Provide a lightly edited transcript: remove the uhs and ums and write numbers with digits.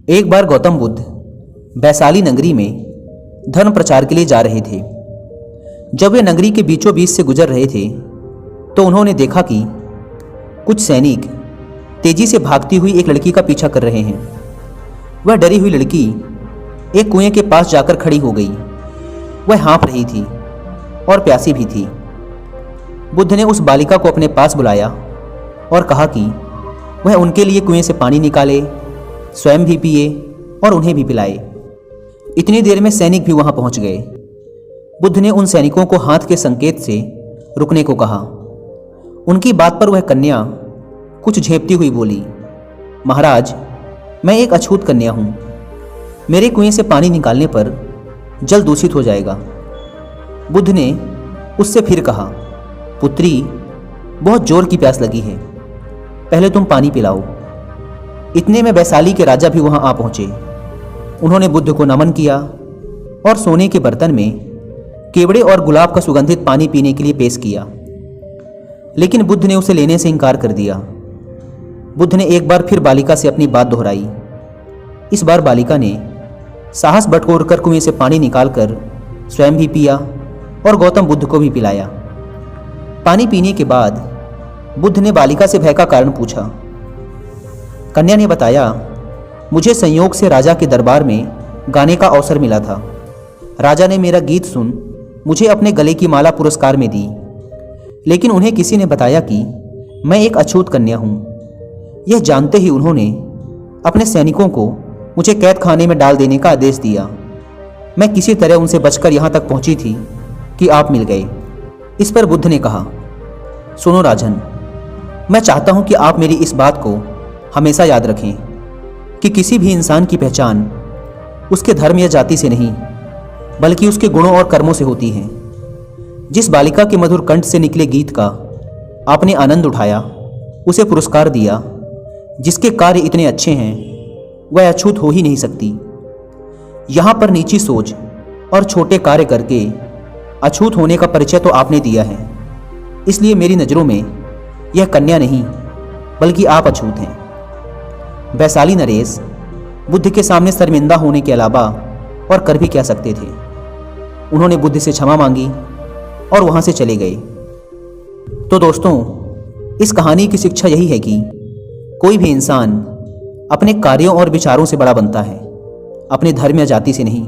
एक बार गौतम बुद्ध वैशाली नगरी में धर्म प्रचार के लिए जा रहे थे। जब वे नगरी के बीचों बीच से गुजर रहे थे तो उन्होंने देखा कि कुछ सैनिक तेजी से भागती हुई एक लड़की का पीछा कर रहे हैं। वह डरी हुई लड़की एक कुएं के पास जाकर खड़ी हो गई। वह हाँफ रही थी और प्यासी भी थी। बुद्ध ने उस बालिका को अपने पास बुलाया और कहा कि वह उनके लिए कुएं से पानी निकाले, स्वयं भी पिए और उन्हें भी पिलाए। इतनी देर में सैनिक भी वहां पहुंच गए। बुद्ध ने उन सैनिकों को हाथ के संकेत से रुकने को कहा। उनकी बात पर वह कन्या कुछ झेपती हुई बोली, महाराज, मैं एक अछूत कन्या हूं। मेरे कुएं से पानी निकालने पर जल दूषित हो जाएगा। बुद्ध ने उससे फिर कहा, पुत्री, बहुत जोर की प्यास लगी है, पहले तुम पानी पिलाओ। इतने में वैशाली के राजा भी वहां आ पहुंचे। उन्होंने बुद्ध को नमन किया और सोने के बर्तन में केवड़े और गुलाब का सुगंधित पानी पीने के लिए पेश किया, लेकिन बुद्ध ने उसे लेने से इनकार कर दिया। बुद्ध ने एक बार फिर बालिका से अपनी बात दोहराई। इस बार बालिका ने साहस बटोरकर कुएं से पानी निकालकर स्वयं भी पिया और गौतम बुद्ध को भी पिलाया। पानी पीने के बाद बुद्ध ने बालिका से भय का कारण पूछा। कन्या ने बताया, मुझे संयोग से राजा के दरबार में गाने का अवसर मिला था। राजा ने मेरा गीत सुन मुझे अपने गले की माला पुरस्कार में दी, लेकिन उन्हें किसी ने बताया कि मैं एक अछूत कन्या हूँ। यह जानते ही उन्होंने अपने सैनिकों को मुझे कैद खाने में डाल देने का आदेश दिया। मैं किसी तरह उनसे बचकर यहाँ तक पहुँची थी कि आप मिल गए। इस पर बुद्ध ने कहा, सुनो राजन, मैं चाहता हूँ कि आप मेरी इस बात को हमेशा याद रखें कि किसी भी इंसान की पहचान उसके धर्म या जाति से नहीं, बल्कि उसके गुणों और कर्मों से होती है। जिस बालिका के मधुर कंठ से निकले गीत का आपने आनंद उठाया, उसे पुरस्कार दिया, जिसके कार्य इतने अच्छे हैं, वह अछूत हो ही नहीं सकती। यहाँ पर नीची सोच और छोटे कार्य करके अछूत होने का परिचय तो आपने दिया है, इसलिए मेरी नज़रों में यह कन्या नहीं बल्कि आप अछूत हैं। वैशाली नरेश बुद्ध के सामने शर्मिंदा होने के अलावा और कर भी क्या सकते थे। उन्होंने बुद्ध से क्षमा मांगी और वहां से चले गए। तो दोस्तों, इस कहानी की शिक्षा यही है कि कोई भी इंसान अपने कार्यों और विचारों से बड़ा बनता है, अपने धर्म या जाति से नहीं।